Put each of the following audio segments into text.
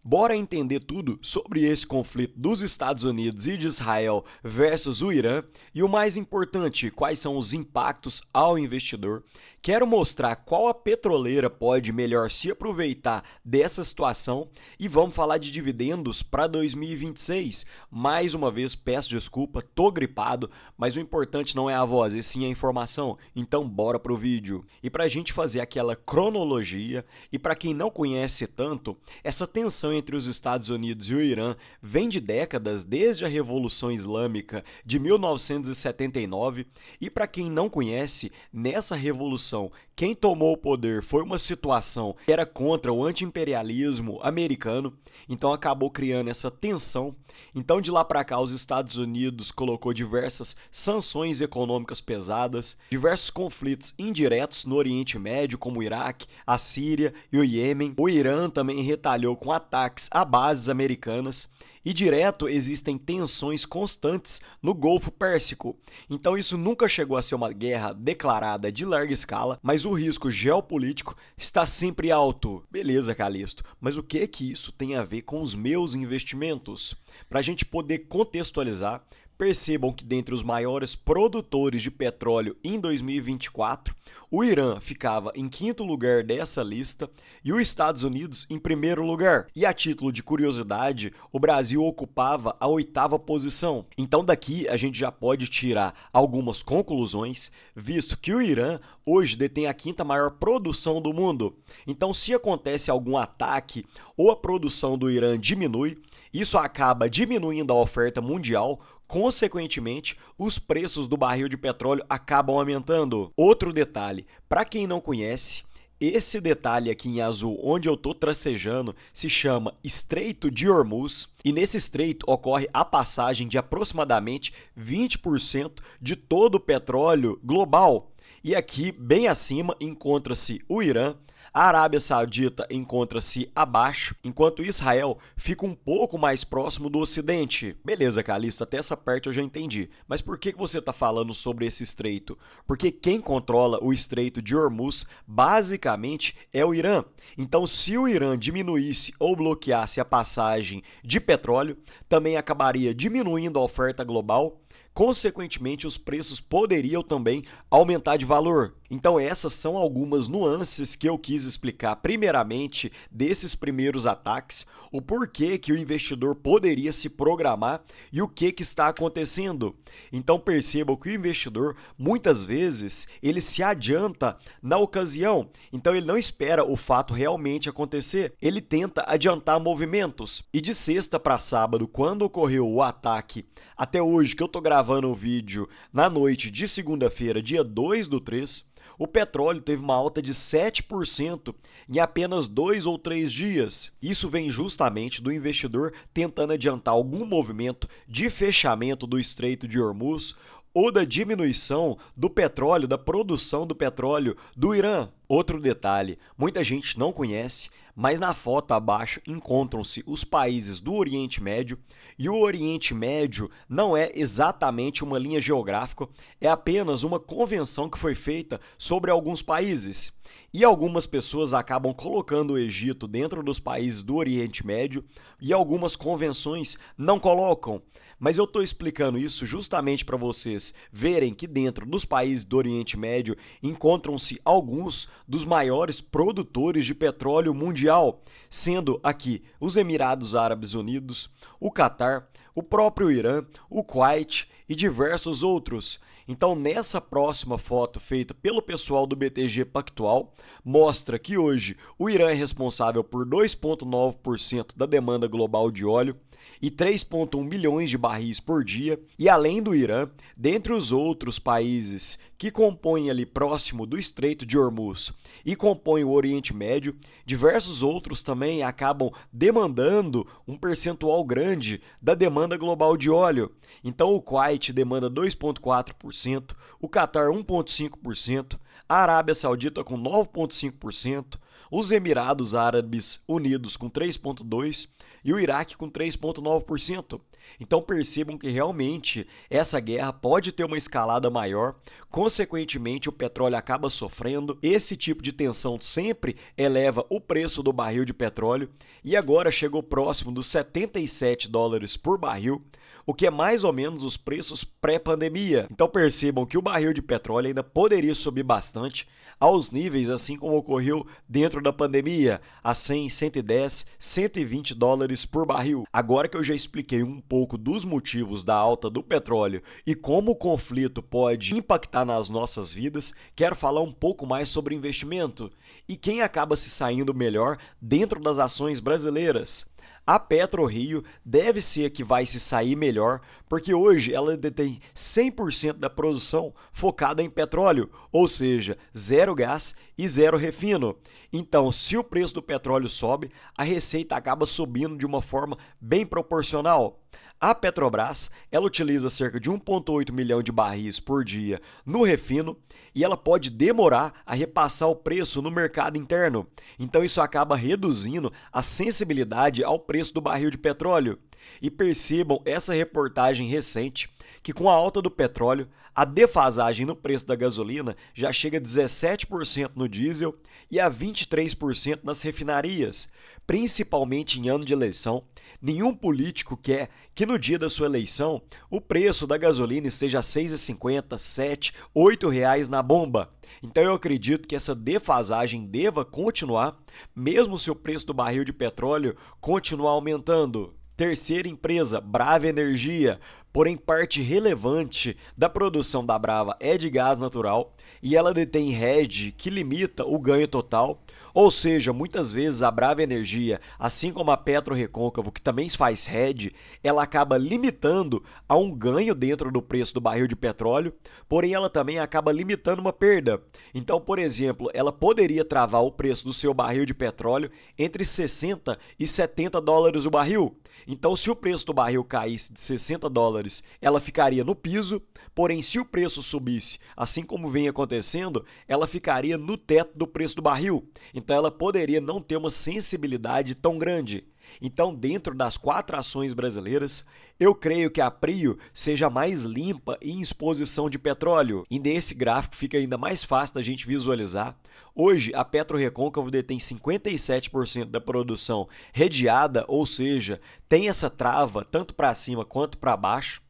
Bora entender tudo sobre esse conflito dos Estados Unidos e de Israel versus o Irã e o mais importante, quais são os impactos ao investidor. Quero mostrar qual a petroleira pode melhor se aproveitar dessa situação e vamos falar de dividendos para 2026. Mais uma vez peço desculpa, tô gripado, mas o importante não é a voz, e sim a informação. Então bora pro vídeo. E para a gente fazer aquela cronologia e para quem não conhece tanto, essa tensão entre os Estados Unidos e o Irã vem de décadas, desde a Revolução Islâmica de 1979, e para quem não conhece, nessa revolução, quem tomou o poder foi uma situação que era contra o anti-imperialismo americano, então acabou criando essa tensão. Então de lá para cá os Estados Unidos colocou diversas sanções econômicas pesadas, diversos conflitos indiretos no Oriente Médio, como o Iraque, a Síria e o Iêmen. O Irã também retalhou com ataques a bases americanas. E direto existem tensões constantes no Golfo Pérsico. Então isso nunca chegou a ser uma guerra declarada de larga escala, mas o risco geopolítico está sempre alto. Beleza, Calixto, mas o que é que isso tem a ver com os meus investimentos? Para a gente poder contextualizar, percebam que dentre os maiores produtores de petróleo em 2024, o Irã ficava em quinto lugar dessa lista e os Estados Unidos em primeiro lugar. E a título de curiosidade, o Brasil ocupava a oitava posição. Então daqui a gente já pode tirar algumas conclusões, visto que o Irã hoje detém a quinta maior produção do mundo. Então se acontece algum ataque ou a produção do Irã diminui, isso acaba diminuindo a oferta mundial. Consequentemente, os preços do barril de petróleo acabam aumentando. Outro detalhe, para quem não conhece, esse detalhe aqui em azul, onde eu estou tracejando, se chama Estreito de Hormuz, e nesse estreito ocorre a passagem de aproximadamente 20% de todo o petróleo global. E aqui, bem acima, encontra-se o Irã. A Arábia Saudita encontra-se abaixo, enquanto Israel fica um pouco mais próximo do Ocidente. Beleza, Calixto, até essa parte eu já entendi. Mas por que você está falando sobre esse estreito? Porque quem controla o Estreito de Hormuz, basicamente, é o Irã. Então, se o Irã diminuísse ou bloqueasse a passagem de petróleo, também acabaria diminuindo a oferta global. Consequentemente, os preços poderiam também aumentar de valor. Então essas são algumas nuances que eu quis explicar primeiramente desses primeiros ataques, o porquê que o investidor poderia se programar e o que está acontecendo. Então percebam que o investidor, muitas vezes, ele se adianta na ocasião. Então ele não espera o fato realmente acontecer, ele tenta adiantar movimentos. E de sexta para sábado, quando ocorreu o ataque, até hoje que eu estou gravando o vídeo na noite de segunda-feira, dia 2/3, o petróleo teve uma alta de 7% em apenas 2 ou 3 dias. Isso vem justamente do investidor tentando adiantar algum movimento de fechamento do Estreito de Hormuz ou da diminuição do petróleo, da produção do petróleo do Irã. Outro detalhe, muita gente não conhece, mas na foto abaixo encontram-se os países do Oriente Médio, e o Oriente Médio não é exatamente uma linha geográfica, é apenas uma convenção que foi feita sobre alguns países. E algumas pessoas acabam colocando o Egito dentro dos países do Oriente Médio e algumas convenções não colocam. Mas eu estou explicando isso justamente para vocês verem que dentro dos países do Oriente Médio encontram-se alguns dos maiores produtores de petróleo mundial, sendo aqui os Emirados Árabes Unidos, o Catar, o próprio Irã, o Kuwait e diversos outros. Então, nessa próxima foto feita pelo pessoal do BTG Pactual, mostra que hoje o Irã é responsável por 2,9% da demanda global de óleo e 3,1 milhões de barris por dia. E além do Irã, dentre os outros países que compõem ali próximo do Estreito de Hormuz e compõem o Oriente Médio, diversos outros também acabam demandando um percentual grande da demanda global de óleo. Então o Kuwait demanda 2,4%, o Catar 1,5%, a Arábia Saudita com 9,5%, os Emirados Árabes Unidos com 3,2% e o Iraque com 3,9%. Então percebam que realmente essa guerra pode ter uma escalada maior, consequentemente o petróleo acaba sofrendo. Esse tipo de tensão sempre eleva o preço do barril de petróleo e agora chegou próximo dos $77 por barril, o que é mais ou menos os preços pré-pandemia. Então percebam que o barril de petróleo ainda poderia subir bastante aos níveis assim como ocorreu dentro da pandemia, a 100, 110, $120 por barril. Agora que eu já expliquei um pouco dos motivos da alta do petróleo e como o conflito pode impactar nas nossas vidas, quero falar um pouco mais sobre investimento e quem acaba se saindo melhor dentro das ações brasileiras. A PetroRio deve ser a que vai se sair melhor, porque hoje ela detém 100% da produção focada em petróleo, ou seja, zero gás e zero refino. Então, se o preço do petróleo sobe, a receita acaba subindo de uma forma bem proporcional. A Petrobras, ela utiliza cerca de 1,8 milhão de barris por dia no refino e ela pode demorar a repassar o preço no mercado interno. Então isso acaba reduzindo a sensibilidade ao preço do barril de petróleo. E percebam essa reportagem recente que com a alta do petróleo, a defasagem no preço da gasolina já chega a 17% no diesel e a 23% nas refinarias, principalmente em ano de eleição. Nenhum político quer que no dia da sua eleição o preço da gasolina esteja a R$ 6,50, 7, R$ 8 na bomba. Então eu acredito que essa defasagem deva continuar, mesmo se o preço do barril de petróleo continuar aumentando. Terceira empresa, Brava Energia, porém parte relevante da produção da Brava é de gás natural e ela detém hedge que limita o ganho total, ou seja, muitas vezes a Brava Energia, assim como a PetroRecôncavo, que também faz hedge, ela acaba limitando a um ganho dentro do preço do barril de petróleo, porém ela também acaba limitando uma perda. Então, por exemplo, ela poderia travar o preço do seu barril de petróleo entre 60 e $70 o barril. Então, se o preço do barril caísse de $60, ela ficaria no piso, porém, se o preço subisse, assim como vem acontecendo, ela ficaria no teto do preço do barril. Então, ela poderia não ter uma sensibilidade tão grande. Então, dentro das 4 ações brasileiras, eu creio que a Prio seja mais limpa em exposição de petróleo. E nesse gráfico fica ainda mais fácil da gente visualizar. Hoje, a PetroRecôncavo detém 57% da produção redeada, ou seja, tem essa trava tanto para cima quanto para baixo.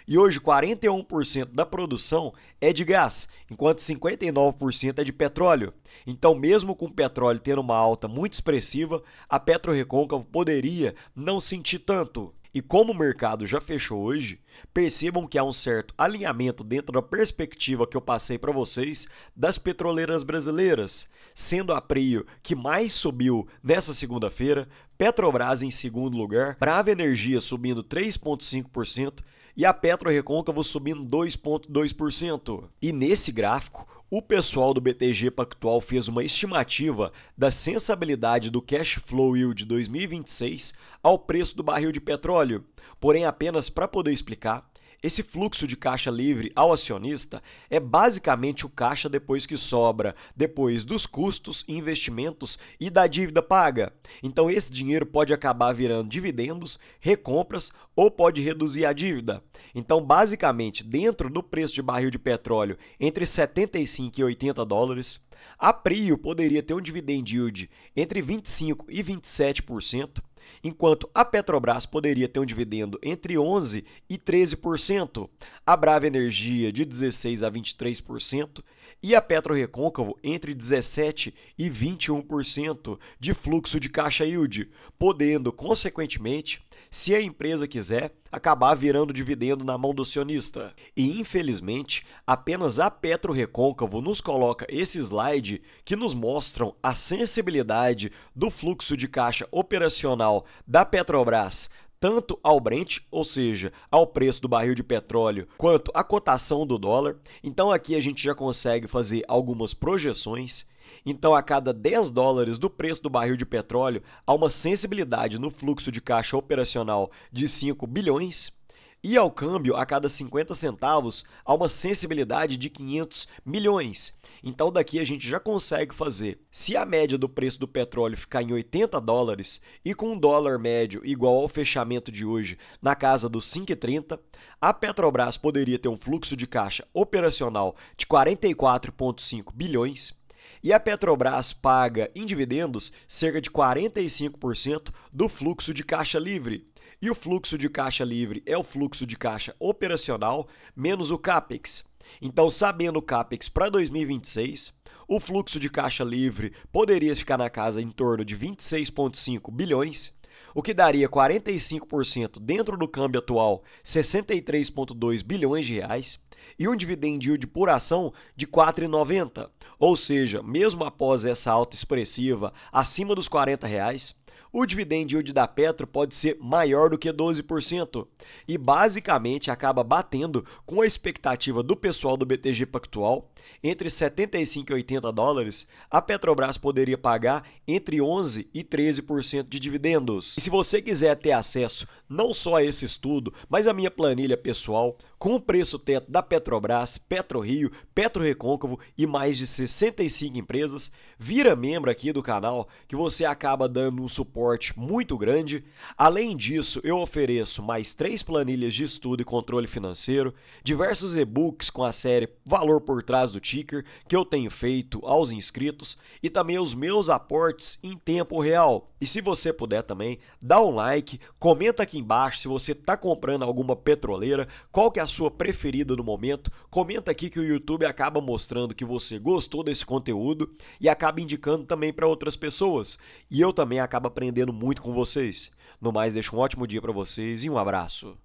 E hoje 41% da produção é de gás, enquanto 59% é de petróleo. Então, mesmo com o petróleo tendo uma alta muito expressiva, a PetroRecôncavo poderia não sentir tanto. E como o mercado já fechou hoje, percebam que há um certo alinhamento dentro da perspectiva que eu passei para vocês das petroleiras brasileiras, sendo a Prio que mais subiu nessa segunda-feira, Petrobras em segundo lugar, Brava Energia subindo 3,5%, e a PetroRecôncavo subindo 2,2%. E nesse gráfico, o pessoal do BTG Pactual fez uma estimativa da sensibilidade do cash flow yield de 2026 ao preço do barril de petróleo. Porém, apenas para poder explicar, esse fluxo de caixa livre ao acionista é basicamente o caixa depois que sobra, depois dos custos, investimentos e da dívida paga. Então esse dinheiro pode acabar virando dividendos, recompras ou pode reduzir a dívida. Então basicamente dentro do preço de barril de petróleo entre 75 e $80, a Prio poderia ter um dividend yield entre 25 e 27%, enquanto a Petrobras poderia ter um dividendo entre 11% e 13%, a Brava Energia de 16% a 23% e a PetroRecôncavo entre 17% e 21% de fluxo de caixa yield, podendo, consequentemente, se a empresa quiser, acabar virando dividendo na mão do acionista. E, infelizmente, apenas a PetroRecôncavo nos coloca esse slide que nos mostram a sensibilidade do fluxo de caixa operacional da Petrobras, tanto ao Brent, ou seja, ao preço do barril de petróleo, quanto à cotação do dólar. Então aqui a gente já consegue fazer algumas projeções. Então, a cada $10 do preço do barril de petróleo, há uma sensibilidade no fluxo de caixa operacional de 5 bilhões. E ao câmbio, a cada 50 centavos, há uma sensibilidade de 500 milhões. Então daqui a gente já consegue fazer. Se a média do preço do petróleo ficar em 80 dólares e com um dólar médio igual ao fechamento de hoje na casa dos 5,30, a Petrobras poderia ter um fluxo de caixa operacional de 44,5 bilhões. E a Petrobras paga em dividendos cerca de 45% do fluxo de caixa livre. E o fluxo de caixa livre é o fluxo de caixa operacional menos o CAPEX. Então, sabendo o CAPEX para 2026, o fluxo de caixa livre poderia ficar na casa em torno de 26,5 bilhões, o que daria 45% dentro do câmbio atual, 63,2 bilhões de reais, e um dividend yield por ação de 4,90. Ou seja, mesmo após essa alta expressiva acima dos R$ 40, o dividend yield da Petro pode ser maior do que 12% e basicamente acaba batendo com a expectativa do pessoal do BTG Pactual. Entre 75 e 80 dólares, a Petrobras poderia pagar entre 11 e 13% de dividendos. E se você quiser ter acesso não só a esse estudo, mas a minha planilha pessoal, com o preço teto da Petrobras, PetroRio, PetroRecôncavo e mais de 65 empresas, vira membro aqui do canal que você acaba dando um suporte muito grande. Além disso, eu ofereço mais 3 planilhas de estudo e controle financeiro, diversos e-books com a série Valor por Trás do Ticker, que eu tenho feito aos inscritos, e também os meus aportes em tempo real. E se você puder também, dá um like, comenta aqui embaixo se você está comprando alguma petroleira, qual que é a sua preferida no momento, comenta aqui que o YouTube acaba mostrando que você gostou desse conteúdo e acaba indicando também para outras pessoas. E eu também acabo aprendendo muito com vocês. No mais, deixo um ótimo dia para vocês e um abraço.